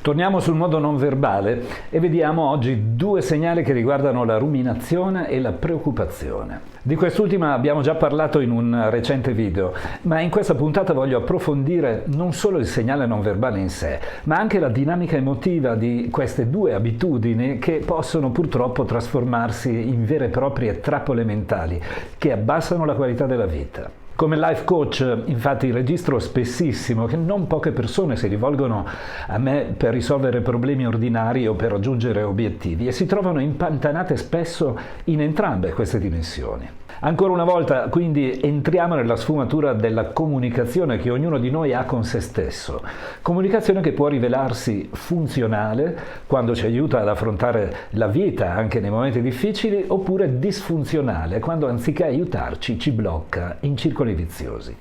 Torniamo sul modo non verbale e vediamo oggi due segnali che riguardano la ruminazione e la preoccupazione. Di quest'ultima abbiamo già parlato in un recente video, ma in questa puntata voglio approfondire non solo il segnale non verbale in sé, ma anche la dinamica emotiva di queste due abitudini che possono purtroppo trasformarsi in vere e proprie trappole mentali che abbassano la qualità della vita. Come life coach, infatti, registro spessissimo che non poche persone si rivolgono a me per risolvere problemi ordinari o per raggiungere obiettivi e si trovano impantanate spesso in entrambe queste dimensioni. Ancora una volta, quindi, entriamo nella sfumatura della comunicazione che ognuno di noi ha con se stesso. Comunicazione che può rivelarsi funzionale quando ci aiuta ad affrontare la vita anche nei momenti difficili, oppure disfunzionale quando anziché aiutarci ci blocca in circoli viziosi.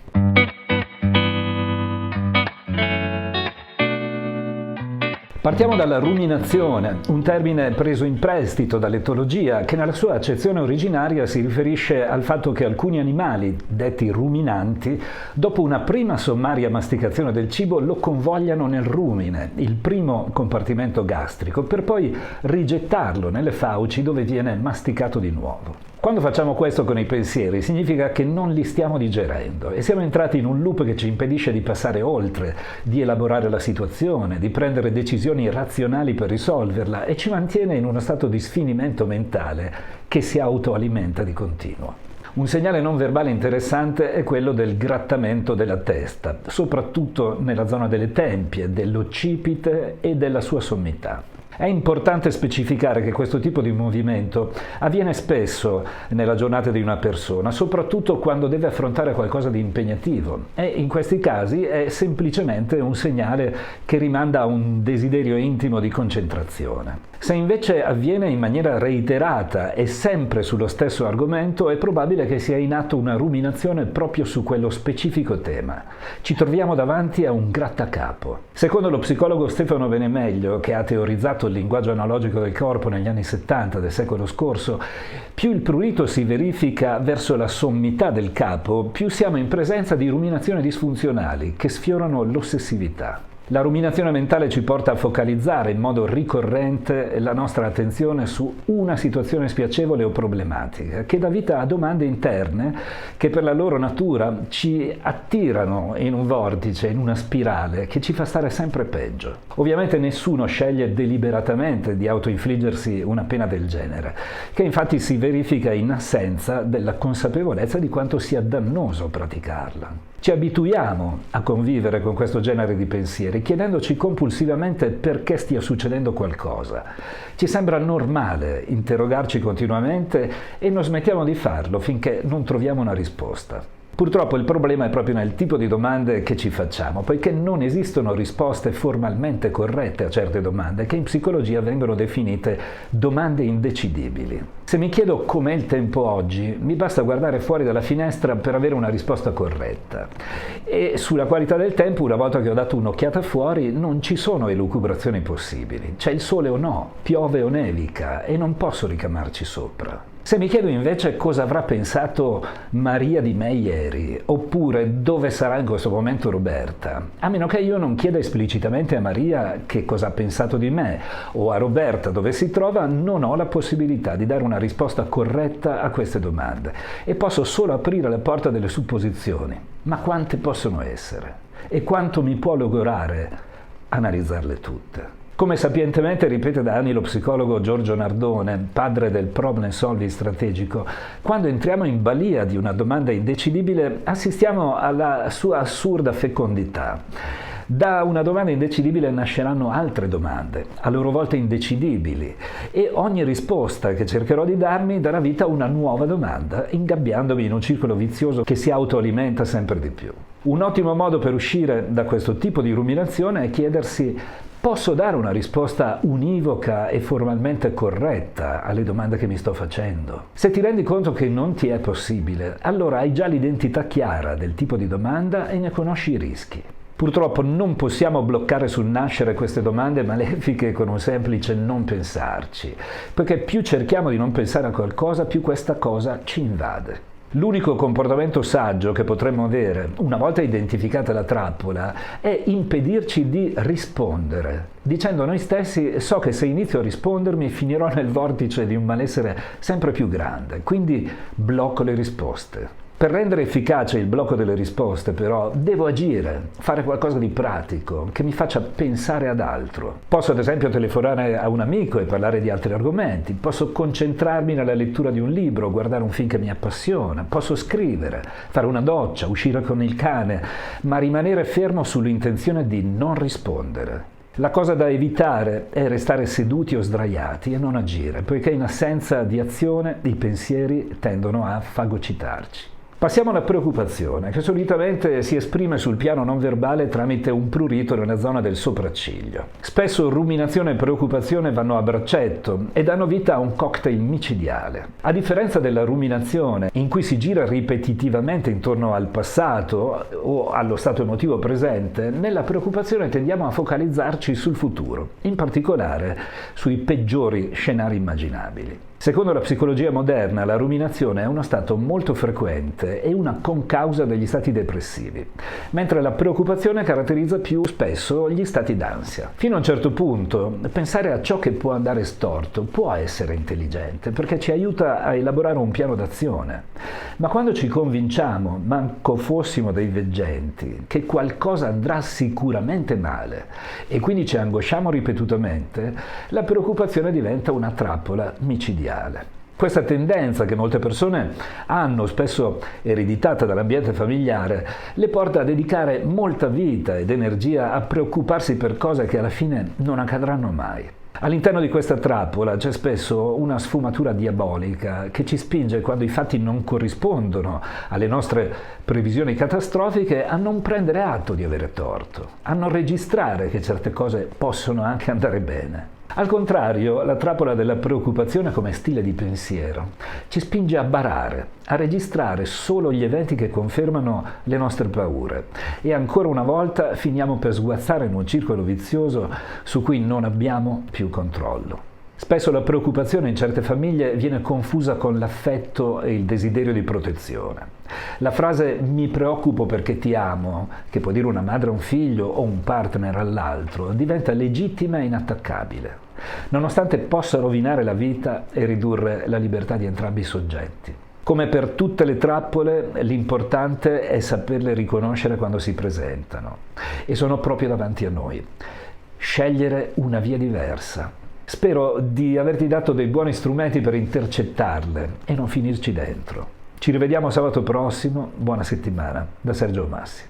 Partiamo dalla ruminazione, un termine preso in prestito dall'etologia che nella sua accezione originaria si riferisce al fatto che alcuni animali, detti ruminanti, dopo una prima sommaria masticazione del cibo lo convogliano nel rumine, il primo compartimento gastrico, per poi rigettarlo nelle fauci dove viene masticato di nuovo. Quando facciamo questo con i pensieri significa che non li stiamo digerendo e siamo entrati in un loop che ci impedisce di passare oltre, di elaborare la situazione, di prendere decisioni razionali per risolverla e ci mantiene in uno stato di sfinimento mentale che si autoalimenta di continuo. Un segnale non verbale interessante è quello del grattamento della testa, soprattutto nella zona delle tempie, dell'occipite e della sua sommità. È importante specificare che questo tipo di movimento avviene spesso nella giornata di una persona, soprattutto quando deve affrontare qualcosa di impegnativo e in questi casi è semplicemente un segnale che rimanda a un desiderio intimo di concentrazione. Se invece avviene in maniera reiterata e sempre sullo stesso argomento, è probabile che sia in atto una ruminazione proprio su quello specifico tema. Ci troviamo davanti a un grattacapo. Secondo lo psicologo Stefano Benemeglio, che ha teorizzato il linguaggio analogico del corpo negli anni 70 del secolo scorso, più il prurito si verifica verso la sommità del capo, più siamo in presenza di ruminazioni disfunzionali che sfiorano l'ossessività. La ruminazione mentale ci porta a focalizzare in modo ricorrente la nostra attenzione su una situazione spiacevole o problematica, che dà vita a domande interne che per la loro natura ci attirano in un vortice, in una spirale che ci fa stare sempre peggio. Ovviamente nessuno sceglie deliberatamente di autoinfliggersi una pena del genere, che infatti si verifica in assenza della consapevolezza di quanto sia dannoso praticarla. Ci abituiamo a convivere con questo genere di pensieri, chiedendoci compulsivamente perché stia succedendo qualcosa. Ci sembra normale interrogarci continuamente e non smettiamo di farlo finché non troviamo una risposta. Purtroppo il problema è proprio nel tipo di domande che ci facciamo, poiché non esistono risposte formalmente corrette a certe domande, che in psicologia vengono definite domande indecidibili. Se mi chiedo com'è il tempo oggi, mi basta guardare fuori dalla finestra per avere una risposta corretta. E sulla qualità del tempo, una volta che ho dato un'occhiata fuori, non ci sono elucubrazioni possibili. C'è il sole o no, piove o nevica, e non posso ricamarci sopra. Se mi chiedo invece cosa avrà pensato Maria di me ieri, oppure dove sarà in questo momento Roberta, a meno che io non chieda esplicitamente a Maria che cosa ha pensato di me, o a Roberta dove si trova, non ho la possibilità di dare una risposta corretta a queste domande e posso solo aprire la porta delle supposizioni. Ma quante possono essere? E quanto mi può logorare analizzarle tutte? Come sapientemente ripete da anni lo psicologo Giorgio Nardone, padre del problem solving strategico, quando entriamo in balia di una domanda indecidibile assistiamo alla sua assurda fecondità. Da una domanda indecidibile nasceranno altre domande, a loro volta indecidibili, e ogni risposta che cercherò di darmi darà vita a una nuova domanda, ingabbiandomi in un circolo vizioso che si autoalimenta sempre di più. Un ottimo modo per uscire da questo tipo di ruminazione è chiedersi: posso dare una risposta univoca e formalmente corretta alle domande che mi sto facendo? Se ti rendi conto che non ti è possibile, allora hai già l'identità chiara del tipo di domanda e ne conosci i rischi. Purtroppo non possiamo bloccare sul nascere queste domande malefiche con un semplice non pensarci, perché più cerchiamo di non pensare a qualcosa, più questa cosa ci invade. L'unico comportamento saggio che potremmo avere, una volta identificata la trappola, è impedirci di rispondere, dicendo a noi stessi: so che se inizio a rispondermi finirò nel vortice di un malessere sempre più grande, quindi blocco le risposte. Per rendere efficace il blocco delle risposte, però, devo agire, fare qualcosa di pratico, che mi faccia pensare ad altro. Posso ad esempio telefonare a un amico e parlare di altri argomenti, posso concentrarmi nella lettura di un libro, guardare un film che mi appassiona, posso scrivere, fare una doccia, uscire con il cane, ma rimanere fermo sull'intenzione di non rispondere. La cosa da evitare è restare seduti o sdraiati e non agire, poiché in assenza di azione i pensieri tendono a fagocitarci. Passiamo alla preoccupazione, che solitamente si esprime sul piano non verbale tramite un prurito nella zona del sopracciglio. Spesso ruminazione e preoccupazione vanno a braccetto e danno vita a un cocktail micidiale. A differenza della ruminazione, in cui si gira ripetitivamente intorno al passato o allo stato emotivo presente, nella preoccupazione tendiamo a focalizzarci sul futuro, in particolare sui peggiori scenari immaginabili. Secondo la psicologia moderna, la ruminazione è uno stato molto frequente e una concausa degli stati depressivi, mentre la preoccupazione caratterizza più spesso gli stati d'ansia. Fino a un certo punto, pensare a ciò che può andare storto può essere intelligente, perché ci aiuta a elaborare un piano d'azione. Ma quando ci convinciamo, manco fossimo dei veggenti, che qualcosa andrà sicuramente male e quindi ci angosciamo ripetutamente, la preoccupazione diventa una trappola micidiale. Questa tendenza che molte persone hanno, spesso ereditata dall'ambiente familiare, le porta a dedicare molta vita ed energia a preoccuparsi per cose che alla fine non accadranno mai. All'interno di questa trappola c'è spesso una sfumatura diabolica che ci spinge, quando i fatti non corrispondono alle nostre previsioni catastrofiche, a non prendere atto di avere torto, a non registrare che certe cose possono anche andare bene. Al contrario, la trappola della preoccupazione come stile di pensiero ci spinge a barare, a registrare solo gli eventi che confermano le nostre paure e ancora una volta finiamo per sguazzare in un circolo vizioso su cui non abbiamo più controllo. Spesso la preoccupazione in certe famiglie viene confusa con l'affetto e il desiderio di protezione. La frase "mi preoccupo perché ti amo", che può dire una madre a un figlio o un partner all'altro, diventa legittima e inattaccabile, nonostante possa rovinare la vita e ridurre la libertà di entrambi i soggetti. Come per tutte le trappole, l'importante è saperle riconoscere quando si presentano, e sono proprio davanti a noi. Scegliere una via diversa. Spero di averti dato dei buoni strumenti per intercettarle e non finirci dentro. Ci rivediamo sabato prossimo, buona settimana, da Sergio Massi.